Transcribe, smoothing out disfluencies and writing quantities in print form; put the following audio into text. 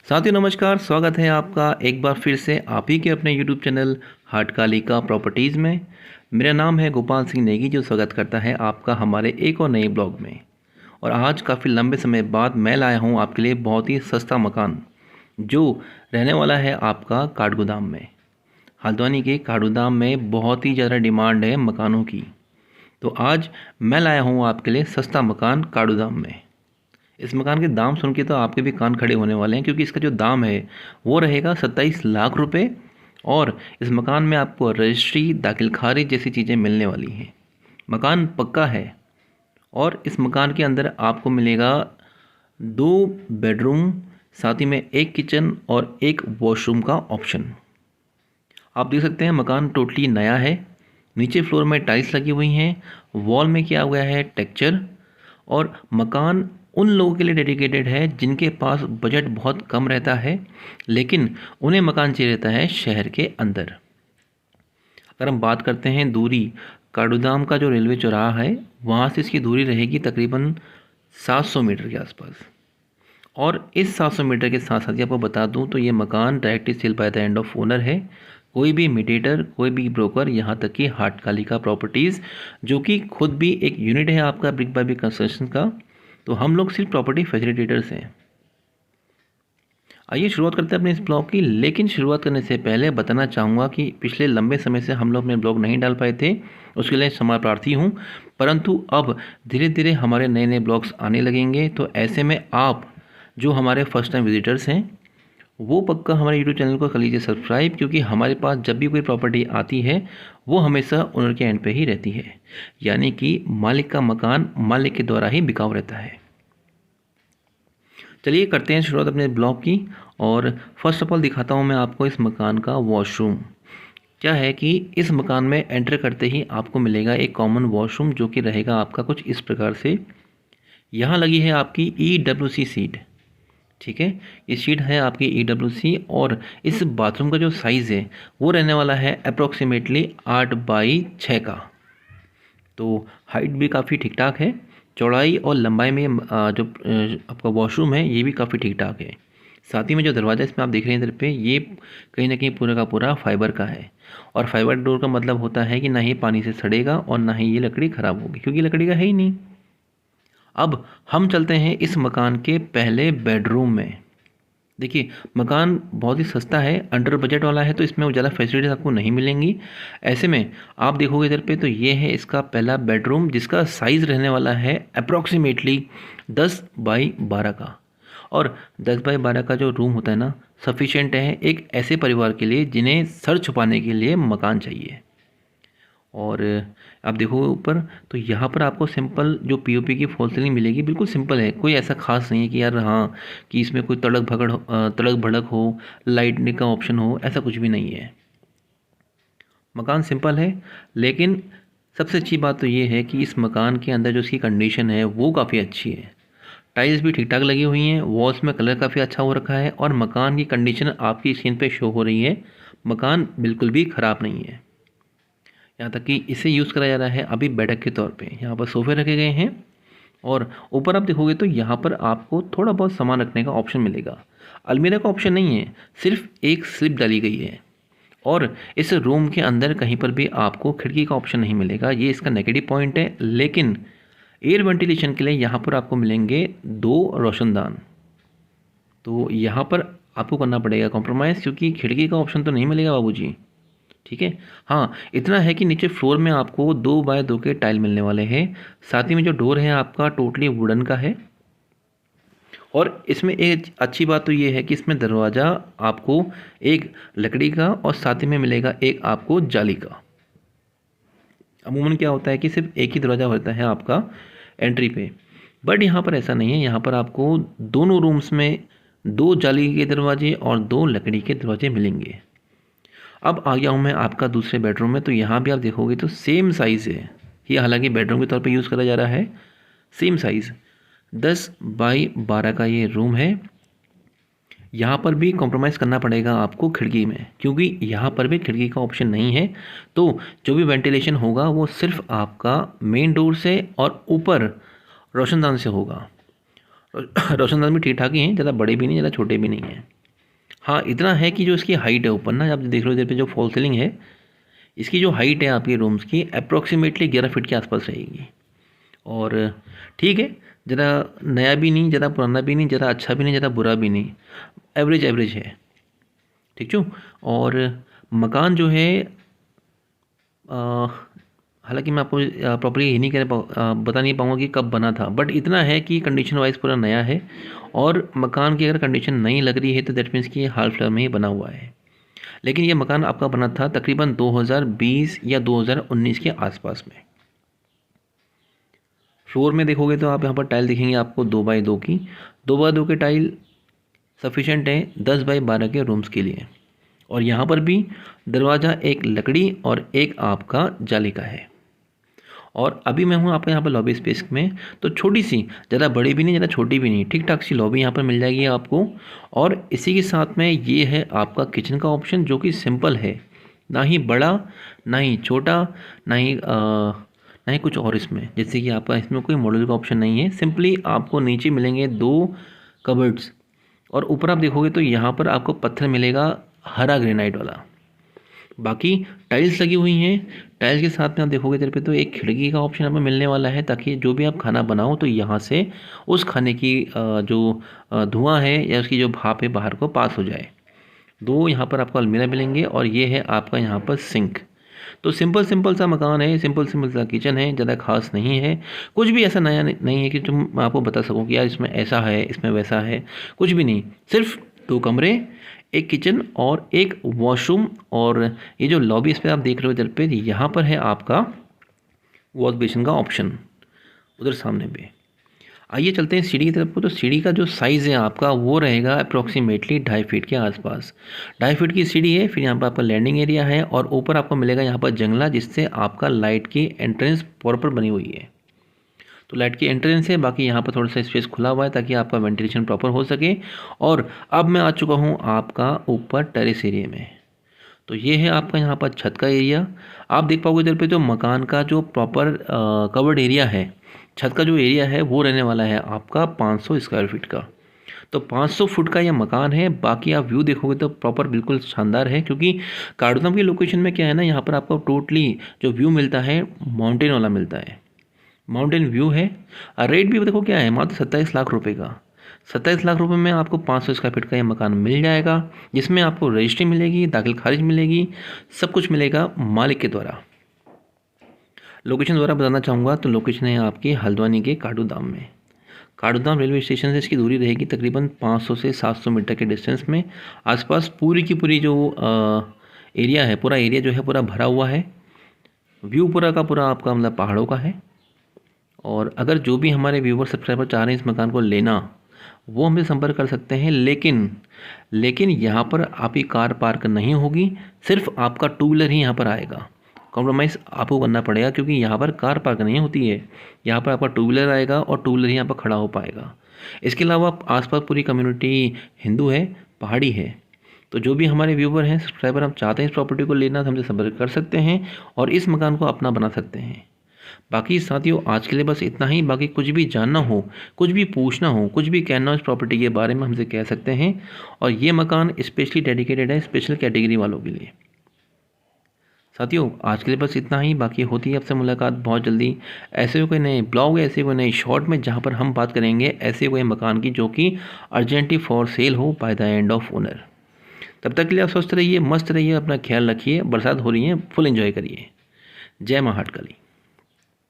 साथियों नमस्कार, स्वागत है आपका एक बार फिर से आप ही के अपने यूट्यूब चैनल हाटकालिका प्रॉपर्टीज़ में। मेरा नाम है गोपाल सिंह नेगी जो स्वागत करता है आपका हमारे एक और नए ब्लॉग में। और आज काफ़ी लंबे समय बाद मैं लाया हूँ आपके लिए बहुत ही सस्ता मकान जो रहने वाला है आपका काठगोदाम में। हल्द्वानी के काठगोदाम में बहुत ही ज़्यादा डिमांड है मकानों की, तो आज मैं लाया हूँ आपके लिए सस्ता मकान काठगोदाम में। इस मकान के दाम सुन के तो आपके भी कान खड़े होने वाले हैं, क्योंकि इसका जो दाम है वो रहेगा 27 लाख रुपए। और इस मकान में आपको रजिस्ट्री, दाखिल खारिज जैसी चीज़ें मिलने वाली हैं। मकान पक्का है और इस मकान के अंदर आपको मिलेगा 2 बेडरूम, साथ ही में एक किचन और एक वॉशरूम का ऑप्शन। आप देख सकते हैं मकान टोटली नया है। नीचे फ्लोर में टाइल्स लगी हुई हैं, वॉल में किया हुआ है टेक्सचर। और मकान उन लोगों के लिए डेडिकेटेड है जिनके पास बजट बहुत कम रहता है, लेकिन उन्हें मकान चाहिए रहता है शहर के अंदर। अगर हम बात करते हैं दूरी, काठगोदाम का जो रेलवे चौराहा है वहाँ से इसकी दूरी रहेगी तकरीबन 700 मीटर के आसपास। और इस 700 मीटर के साथ साथ आपको बता दूं तो ये मकान directly sale by the end of owner है। कोई भी मीडिएटर, कोई भी ब्रोकर, यहाँ तक कि हाटकालिका प्रॉपर्टीज़ जो कि खुद भी एक यूनिट है आपका ब्रिक बाय ब्रिक कंस्ट्रक्शन का, तो हम लोग सिर्फ प्रॉपर्टी फैसिलिटेटर्स हैं। आइए शुरुआत करते हैं अपने इस ब्लॉग की। लेकिन शुरुआत करने से पहले बताना चाहूँगा कि पिछले लंबे समय से हम लोग अपने ब्लॉग नहीं डाल पाए थे, उसके लिए क्षमा प्रार्थी हूँ। परंतु अब धीरे धीरे हमारे नए नए ब्लॉग्स आने लगेंगे, तो ऐसे में आप जो हमारे फर्स्ट टाइम विजिटर्स हैं वो पक्का हमारे यूट्यूब चैनल को कर लीजिए सब्सक्राइब, क्योंकि हमारे पास जब भी कोई प्रॉपर्टी आती है वो हमेशा ओनर के एंड पे ही रहती है, यानी कि मालिक का मकान मालिक के द्वारा ही बिकाऊ रहता है। चलिए करते हैं शुरुआत अपने ब्लॉग की। और फर्स्ट ऑफ ऑल दिखाता हूँ मैं आपको इस मकान का वॉशरूम। क्या है कि इस मकान में एंटर करते ही आपको मिलेगा एक कॉमन वॉशरूम, जो कि रहेगा आपका कुछ इस प्रकार से। यहाँ लगी है आपकी EWC सीट, ठीक है। ये सीट है आपकी EWC। और इस बाथरूम का जो साइज़ है वो रहने वाला है अप्रोक्सीमेटली 8x6 का। तो हाइट भी काफ़ी ठीक ठाक है, चौड़ाई और लंबाई में जो आपका वॉशरूम है ये भी काफ़ी ठीक ठाक है। साथ ही में जो दरवाज़ा इसमें आप देख रहे हैं इधर पे, ये कहीं ना कहीं पूरा का पूरा फाइबर का है। और फाइबर डोर का मतलब होता है कि ना ही पानी से सड़ेगा और ना ही ये लकड़ी ख़राब होगी, क्योंकि लकड़ी का है ही नहीं। अब हम चलते हैं इस मकान के पहले बेडरूम में। देखिए मकान बहुत ही सस्ता है, अंडर बजट वाला है, तो इसमें ज़्यादा फैसिलिटीज आपको नहीं मिलेंगी। ऐसे में आप देखोगे इधर पे तो ये है इसका पहला बेडरूम, जिसका साइज़ रहने वाला है अप्रॉक्सीमेटली 10x12 का। और 10x12 का जो रूम होता है ना, सफिशेंट है एक ऐसे परिवार के लिए जिन्हें सर छुपाने के लिए मकान चाहिए। और आप देखोगे ऊपर तो यहाँ पर आपको सिंपल जो पीओपी की फॉल सीलिंग मिलेगी, बिल्कुल सिंपल है, कोई ऐसा खास नहीं है कि यार हाँ कि इसमें कोई तड़क भड़क हो, लाइटनिंग का ऑप्शन हो, ऐसा कुछ भी नहीं है। मकान सिंपल है, लेकिन सबसे अच्छी बात तो ये है कि इस मकान के अंदर जो इसकी कंडीशन है वो काफ़ी अच्छी है। टाइल्स भी ठीक ठाक लगी हुई हैं, वॉल्स में कलर काफ़ी अच्छा हो रखा है, और मकान की कंडीशन आपकी स्क्रीन पे शो हो रही है। मकान बिल्कुल भी ख़राब नहीं है। यहाँ तक कि इसे यूज़ करा जा रहा है अभी बैठक के तौर पे। यहाँ पर सोफे रखे गए हैं, और ऊपर आप देखोगे तो यहाँ पर आपको थोड़ा बहुत सामान रखने का ऑप्शन मिलेगा। अलमीरा का ऑप्शन नहीं है, सिर्फ एक स्लिप डाली गई है। और इस रूम के अंदर कहीं पर भी आपको खिड़की का ऑप्शन नहीं मिलेगा, ये इसका नेगेटिव पॉइंट है। लेकिन एयर वेंटिलेशन के लिए यहाँ पर आपको मिलेंगे 2 रोशनदान। तो यहाँ पर आपको करना पड़ेगा कॉम्प्रोमाइज़, क्योंकि खिड़की का ऑप्शन तो नहीं मिलेगा बाबूजी, ठीक है। हाँ इतना है कि नीचे फ्लोर में आपको 2x2 के टाइल मिलने वाले हैं। साथ ही में जो डोर है आपका टोटली वुडन का है। और इसमें एक अच्छी बात तो ये है कि इसमें दरवाज़ा आपको एक लकड़ी का और साथ ही में मिलेगा एक आपको जाली का। अमूमन क्या होता है कि सिर्फ एक ही दरवाज़ा होता है आपका एंट्री पे, बट यहाँ पर ऐसा नहीं है। यहाँ पर आपको दोनों रूम्स में 2 जाली के दरवाजे और 2 लकड़ी के दरवाजे मिलेंगे। अब आ गया हूँ मैं आपका दूसरे बेडरूम में। तो यहाँ भी आप देखोगे तो सेम साइज़ है, ये हालांकि बेडरूम के तौर पे यूज़ करा जा रहा है। सेम साइज़ 10x12 का ये रूम है। यहाँ पर भी कॉम्प्रोमाइज़ करना पड़ेगा आपको खिड़की में, क्योंकि यहाँ पर भी खिड़की का ऑप्शन नहीं है। तो जो भी वेंटिलेशन होगा वो सिर्फ आपका मेन डोर से और ऊपर रोशनदान से होगा। रोशनदान भी ठीक ठाक ही हैं, ज़्यादा बड़े भी नहीं, ज़्यादा छोटे भी नहीं हैं। हाँ, इतना है कि जो इसकी हाइट है ऊपर ना, आप देख रहे हो इधर पे जो फॉल सीलिंग है, इसकी जो हाइट है आपके रूम्स की अप्रॉक्सीमेटली 11 फीट के आसपास रहेगी। और ठीक है, ज़रा नया भी नहीं, ज़रा पुराना भी नहीं, ज़रा अच्छा भी नहीं, ज़रा बुरा भी नहीं, एवरेज एवरेज है। ठीक छो। और मकान जो है हालांकि मैं आपको प्रॉपर्ली ये नहीं बता नहीं पाऊँगा कि कब बना था, बट इतना है कि कंडीशन वाइज पूरा नया है। और मकान की अगर कंडीशन नई लग रही है तो दैट मीन्स कि ये हाल फिलहाल में ही बना हुआ है। लेकिन ये मकान आपका बना था तकरीबन 2020 या 2019 के आसपास में। फ्लोर में देखोगे तो आप यहाँ पर टाइल दिखेंगे आपको 2x2 की, 2x2 के टाइल सफिशेंट है 10x12 के रूम्स के लिए। और यहाँ पर भी दरवाज़ा एक लकड़ी और एक आपका जाली का है। और अभी मैं हूँ आपके यहाँ पर लॉबी स्पेस में, तो छोटी सी, ज़्यादा बड़ी भी नहीं, ज़्यादा छोटी भी नहीं, ठीक ठाक सी लॉबी यहाँ पर मिल जाएगी आपको। और इसी के साथ में ये है आपका किचन का ऑप्शन, जो कि सिंपल है, ना ही बड़ा ना ही छोटा, ना ही कुछ और इसमें, जैसे कि आपका इसमें कोई मॉडल का ऑप्शन नहीं है। सिंपली आपको नीचे मिलेंगे 2 कबर्ड्स, और ऊपर आप देखोगे तो यहाँ पर आपको पत्थर मिलेगा हरा ग्रेनाइट वाला। बाकी टाइल्स लगी हुई हैं। टाइल्स के साथ में आप देखोगे इधर पे तो एक खिड़की का ऑप्शन आपको मिलने वाला है, ताकि जो भी आप खाना बनाओ तो यहाँ से उस खाने की जो धुआं है या उसकी जो भाप है बाहर को पास हो जाए। 2 यहाँ पर आपको अलमीरा मिलेंगे, और ये है आपका यहाँ पर सिंक। तो सिंपल सिंपल सा मकान है, सिंपल सिंपल सा किचन है, ज़्यादा खास नहीं है। कुछ भी ऐसा नया नहीं है कि जो मैं आपको बता सकूँ कि यार इसमें ऐसा है, इसमें वैसा है, कुछ भी नहीं। सिर्फ 2 कमरे, एक किचन और एक वॉशरूम। और ये जो लॉबी इस पर आप देख रहे हो इधर पे, यहाँ पर है आपका वॉश बेसिन का ऑप्शन उधर सामने पे। आइए चलते हैं सीढ़ी की तरफ को। तो सीढ़ी का जो साइज़ है आपका वो रहेगा अप्रॉक्सीमेटली 2.5 फीट के आसपास। 2.5 फीट की सीढ़ी है। फिर यहाँ पर आपका लैंडिंग एरिया है, और ऊपर आपको मिलेगा यहाँ पर जंगला, जिससे आपका लाइट की एंट्रेंस प्रॉपर बनी हुई है। तो लाइट की एंट्रेंस है, बाकी यहाँ पर थोड़ा सा स्पेस खुला हुआ है ताकि आपका वेंटिलेशन प्रॉपर हो सके। और अब मैं आ चुका हूँ आपका ऊपर टेरेस एरिया में। तो ये है आपका यहाँ पर छत का एरिया। आप देख पाओगे इधर पे जो मकान का जो प्रॉपर कवर्ड एरिया है, छत का जो एरिया है वो रहने वाला है आपका 500 स्क्वायर फीट का। तो 500 फुट का ये मकान है। बाकी आप व्यू देखोगे तो प्रॉपर बिल्कुल शानदार है, क्योंकि कार्डोदम की लोकेशन में क्या है ना, यहाँ पर आपको टोटली जो व्यू मिलता है माउंटेन वाला मिलता है, माउंटेन व्यू है। रेट भी देखो क्या है, मात्र 27 लाख रुपए का। 27 लाख रुपए में आपको 500 स्क्वायर फीट का ये मकान मिल जाएगा, जिसमें आपको रजिस्ट्री मिलेगी, दाखिल खारिज मिलेगी, सब कुछ मिलेगा मालिक के द्वारा। लोकेशन द्वारा बताना चाहूँगा तो लोकेशन है आपकी हल्द्वानी के काठगोदाम में। काठगोदाम रेलवे स्टेशन से इसकी दूरी रहेगी तकरीबन 500 से 700 मीटर के डिस्टेंस में। आसपास पूरी की पूरी जो एरिया है, पूरा एरिया जो है पूरा भरा हुआ है। व्यू पूरा का पूरा आपका मतलब पहाड़ों का है। और अगर जो भी हमारे व्यूवर सब्सक्राइबर चाह रहे हैं इस मकान को लेना, वो हमसे संपर्क कर सकते हैं। लेकिन यहाँ पर आपकी कार पार्क नहीं होगी, सिर्फ आपका 2 व्हीलर ही यहाँ पर आएगा। कॉम्प्रोमाइज़ आपको करना पड़ेगा, क्योंकि यहाँ पर कार पार्क नहीं होती है। यहाँ पर आपका 2 व्हीलर आएगा और 2 व्हीलर ही यहाँ पर खड़ा हो पाएगा। इसके अलावा आसपास पूरी कम्युनिटी हिंदू है, पहाड़ी है। तो जो भी हमारे व्यूवर हैं, सब्सक्राइबर, हम चाहते हैं इस प्रॉपर्टी को लेना तो हमसे संपर्क कर सकते हैं और इस मकान को अपना बना सकते हैं। बाकी साथियों आज के लिए बस इतना ही। बाकी कुछ भी जानना हो, कुछ भी पूछना हो, कुछ भी कहना हो इस प्रॉपर्टी के बारे में हमसे कह सकते हैं। और ये मकान स्पेशली डेडिकेटेड है स्पेशल कैटेगरी वालों के लिए। साथियों आज के लिए बस इतना ही। बाकी होती है आपसे मुलाकात बहुत जल्दी ऐसे कोई नए ब्लॉग, ऐसे कोई नए शॉर्ट में, जहाँ पर हम बात करेंगे ऐसे कोई मकान की जो कि अर्जेंटली फॉर सेल हो bye the end of owner. तब तक के लिए आप स्वस्थ रहिए, मस्त रहिए, अपना ख्याल रखिए। बरसात हो रही है, फुल एंजॉय करिए। जय मां हाटकाली।